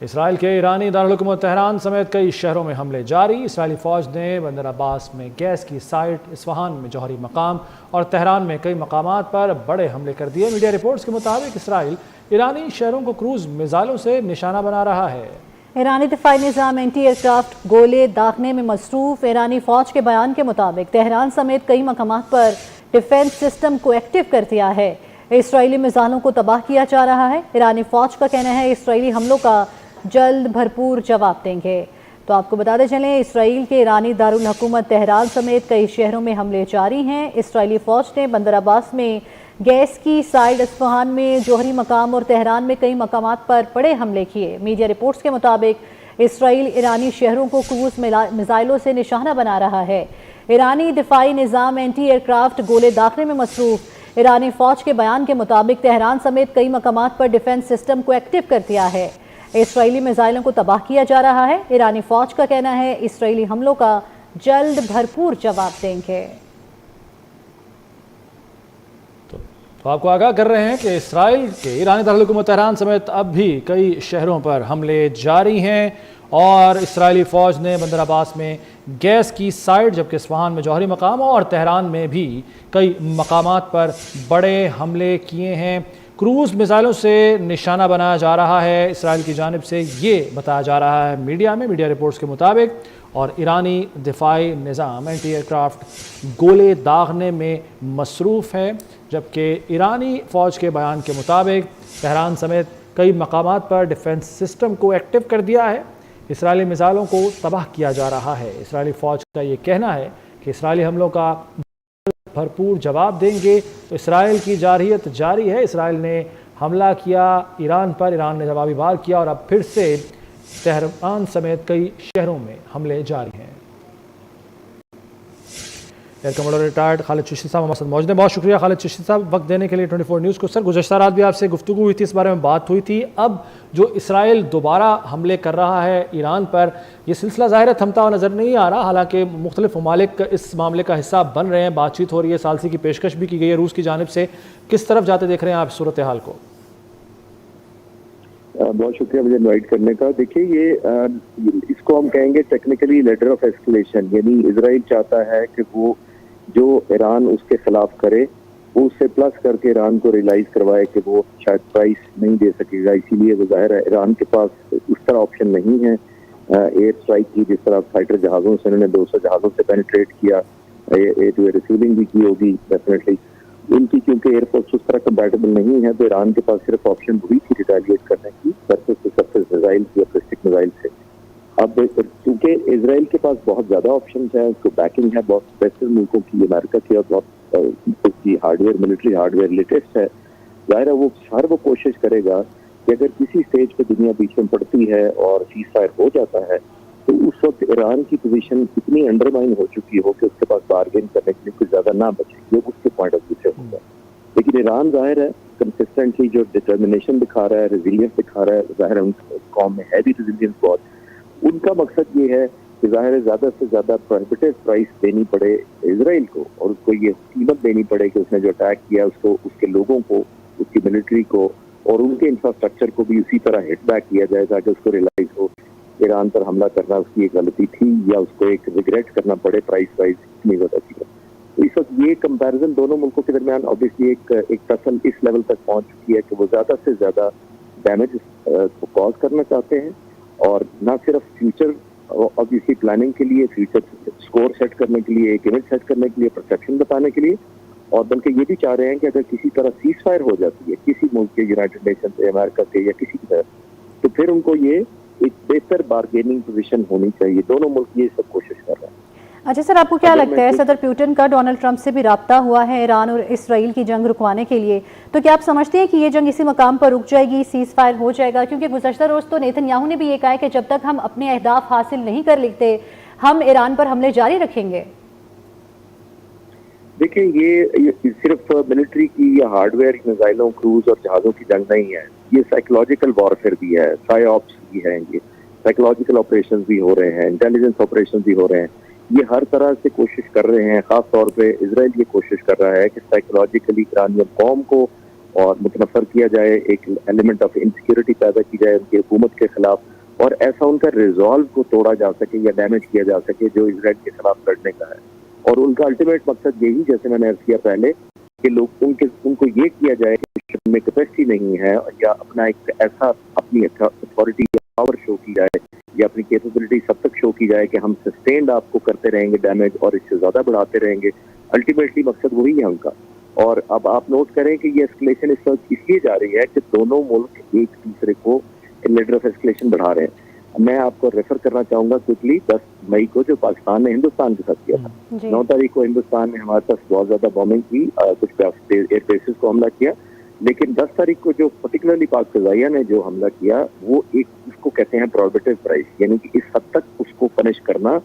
Israel के ईरानी दारुल-हुकूमत Tehran समेत कई शहरों में हमले जारी। इसराइली फ़ौज ने बंदर अब्बास में गैस की साइट, इस्फहान में जौहरी मकाम और तेहरान में कई मकामात पर बड़े हमले कर दिए। मीडिया रिपोर्ट्स के मुताबिक इसराइल ईरानी शहरों को क्रूज मिसाइलों से निशाना बना रहा है। ईरानी दिफाई निज़ाम एंटी एयरक्राफ्ट गोले दागने में मसरूफ। ईरानी फ़ौज के बयान के मुताबिक तेहरान समेत कई मकामात पर डिफेंस सिस्टम को एक्टिव कर दिया है। इसराइली मिसाइलों को तबाह किया जा रहा है। ईरानी फ़ौज का कहना है इसराइली हमलों का जल्द भरपूर जवाब देंगे। तो आपको बताते चलें, इसराइल के ईरानी दारुल हुकूमत तेहरान समेत कई शहरों में हमले जारी हैं। इसराइली फ़ौज ने बंदर अब्बास में गैस की साइड, इस्फहान में जौहरी मकाम और तेहरान में कई मकामात पर बड़े हमले किए। मीडिया रिपोर्ट्स के मुताबिक इसराइल ईरानी शहरों को क्रूज मिसाइलों से निशाना बना रहा है। ईरानी दिफाई निज़ाम एंटी एयरक्राफ्ट गोले दागने में मसरूफ। ईरानी फ़ौज के बयान के मुताबिक तेहरान समेत कई मकामात पर डिफेंस सिस्टम को एक्टिव कर दिया है। इसराइली मिसाइलों को तबाह किया जा रहा है। ईरानी फ़ौज का कहना है इसराइली हमलों का जल्द भरपूर जवाब देंगे। तो आपको आगाह कर रहे हैं कि इसराइल के ईरानी दारुल-हुकूमत तेहरान समेत अब भी कई शहरों पर हमले जारी हैं और इसराइली फ़ौज ने बंदर अब्बास में गैस की साइट, जबकि इस्फहान में जौहरी मकाम और तेहरान में भी कई मकामात पर बड़े हमले किए हैं। क्रूज मिसाइलों से निशाना बनाया जा रहा है इसराइल की जानिब से, ये बताया जा रहा है मीडिया रिपोर्ट्स के मुताबिक। और ईरानी दिफाई निज़ाम एंटी एयरक्राफ्ट गोले दागने में मसरूफ़ है, जबकि ईरानी फ़ौज के बयान के मुताबिक तेहरान समेत कई मकामात पर डिफेंस सिस्टम को एक्टिव कर दिया है। इसराइली मिसाइलों को तबाह किया जा रहा है। इसराइली फ़ौज का ये कहना है कि इसराइली हमलों का भरपूर जवाब देंगे। तो इसराइल की जारहियत जारी है। इसराइल ने हमला किया ईरान पर, ईरान ने जवाबी वार किया और अब फिर से तेहरान समेत कई शहरों में हमले जारी हैं। Air commander retired Khalid Chishti साहब हमारे साथ मौजूद हैं। बहुत शुक्रिया खालिद चिश्ती साहब वक्त देने के लिए 24 न्यूज़ को। सर, गुज़श्ता रात भी आपसे गुफ्तगू हुई थी, इस बारे में बात हुई थी। अब जो इसराइल दोबारा हमले कर रहा है ईरान पर, यह सिलसिला ज़ाहिर थमता हुआ नज़र नहीं आ रहा। हालांकि मुख्तलिफ ममालिक इस मामले का हिस्सा बन रहे हैं, बातचीत हो रही है, सालसी की पेशकश भी की गई है रूस की जानिब से। किस तरफ जाते देख रहे हैं आप सूरत हाल को? बहुत शुक्रिया मुझे इनवाइट करने का। देखिए, ये इसको हम कहेंगे टेक्निकली लेटर ऑफ एस्केलेशन, यानी इजराइल चाहता है कि वो जो ईरान उसके खिलाफ करे वो उससे प्लस करके ईरान को रियलाइज करवाए कि वो शायद प्राइस नहीं दे सकेगा। इसीलिए वो जाहिर है ईरान के पास उस तरह ऑप्शन नहीं है एयर स्ट्राइक की, जिस तरह फाइटर जहाज़ों से उन्होंने 200 जहाज़ों से पेनिट्रेट किया, एयर टू एयर रिसीविंग भी की होगी डेफिनेटली उनकी, क्योंकि एयरफोर्स उस तरह कंपैटिबल नहीं है। तो ईरान के पास सिर्फ ऑप्शन वही थी रिटेलिएट करने की, सरफेस टू सरफेस मिसाइल या बैलिस्टिक मिसाइल से। अब क्योंकि इजराइल के पास बहुत ज्यादा ऑप्शन है, उसको बैकिंग है बहुत वेस्टर्न मुल्कों की, अमेरिका की, और बहुत उसकी हार्डवेयर, मिलिट्री हार्डवेयर लेटेस्ट है, जाहिर है वो कोशिश करेगा कि अगर किसी स्टेज पे दुनिया बीच में पड़ती है और सीज फायर हो जाता है तो उस वक्त ईरान की पोजीशन इतनी अंडरमाइन हो चुकी हो कि उसके पास बार्गेन करने के लिए कुछ ज्यादा ना बचे, ये उसके पॉइंट ऑफ व्यू से होगा। लेकिन ईरान जाहिर है कंसिस्टेंटली जो डिटर्मिनेशन दिखा रहा है, रेजिलियंस दिखा रहा है, जाहिर है उन कौम में है भी रेजिलियंस बहुत। उनका मकसद ये है कि जाहिर है ज्यादा से ज्यादा प्रोहिबिटिव प्राइस देनी पड़े इजराइल को, और उसको ये कीमत देनी पड़े कि उसने जो अटैक किया उसको, उसके लोगों को, उसकी मिलिट्री को और उनके इंफ्रास्ट्रक्चर को भी उसी तरह हिट बैक किया जाए ताकि उसको रियलाइज हो ईरान पर हमला करना उसकी एक गलती थी, या उसको एक रिग्रेट करना पड़े प्राइस वाइज इतनी ज्यादा थी। तो इस वक्त ये कंपैरिजन दोनों मुल्कों के दरमियान ऑब्वियसली एक टसल इस लेवल तक पहुंच चुकी है कि वो ज्यादा से ज्यादा डैमेज को कॉज करना चाहते हैं, और ना सिर्फ फ्यूचर ऑब्वियसली प्लानिंग के लिए, फ्यूचर स्कोर सेट करने के लिए, एक इमेज सेट करने के लिए, परसेप्शन बताने के लिए, और बल्कि ये भी चाह रहे हैं कि अगर किसी तरह सीज फायर हो जाती है किसी मुल्क के, यूनाइटेड नेशन से, अमेरिका से या किसी की तरह, तो फिर उनको ये एक बेहतर बार्गेनिंग पोजीशन होनी चाहिए। दोनों मुल्क ये सब कोशिश कर रहे हैं। अच्छा सर, आपको क्या लगता है, सदर पुतिन का डोनाल्ड ट्रंप से भी राब्ता हुआ है ईरान और इसराइल की जंग रुकवाने के लिए, तो क्या आप समझते हैं कि ये जंग इसी मकाम पर रुक जाएगी, सीज फायर हो जाएगा? क्योंकि गुज़श्ता रोज तो नेतन्याहू ने भी ये कहा है कि जब तक हम अपने अहदाफ हासिल नहीं कर लेते हम ईरान पर हमले जारी रखेंगे। देखिए, ये सिर्फ मिलिट्री की या हार्डवेयर मिसाइलों, क्रूज और जहाजों की जंग नहीं है, ये साइकोलॉजिकल वॉरफेयर भी है, साइऑप्स भी है, ये साइकोलॉजिकल ऑपरेशंस भी हो रहे हैं, इंटेलिजेंस ऑपरेशंस भी हो रहे हैं। ये हर तरह से कोशिश कर रहे हैं, खास तौर पे इजराइल ये कोशिश कर रहा है कि साइकोलॉजिकली ईरानियन कौम को और मुतनफर किया जाए, एक एलिमेंट ऑफ इनसिक्योरिटी पैदा की जाए उनकी हुकूमत के खिलाफ, और ऐसा उनका रिजॉल्व को तोड़ा जा सके या डैमेज किया जा सके जो इजराइल के खिलाफ लड़ने का है। और उनका अल्टीमेट मकसद यही, जैसे मैंने अर्ज किया पहले, कि लोग उनको ये किया जाए कि उनमें कैपेसिटी नहीं है, या अपना एक ऐसा अपनी अथॉरिटी या पावर शो की जाए या अपनी कैपेबिलिटी सब तक शो की जाए कि हम सस्टेन्ड आपको करते रहेंगे डैमेज और इससे ज्यादा बढ़ाते रहेंगे। अल्टीमेटली मकसद वही है उनका। और अब आप नोट करें कि ये एस्केलेशन इस वक्त इसलिए जा रही है कि दोनों मुल्क एक दूसरे को लेडर ऑफ एस्केलेशन बढ़ा रहे हैं। मैं आपको रेफर करना चाहूंगा क्विकली 10 मई को जो पाकिस्तान ने हिंदुस्तान के साथ किया था। 9 तारीख को हिंदुस्तान ने हमारे पास बहुत ज्यादा बॉम्बिंग की, कुछ एयर बेसिस को हमला किया, लेकिन 10 तारीख को जो पर्टिकुलरली पाक फिजाइया ने जो हमला किया वो एक उसको कहते हैं प्रोहिबिटिव प्राइस, यानी कि इस हद तक उसको पनिश करना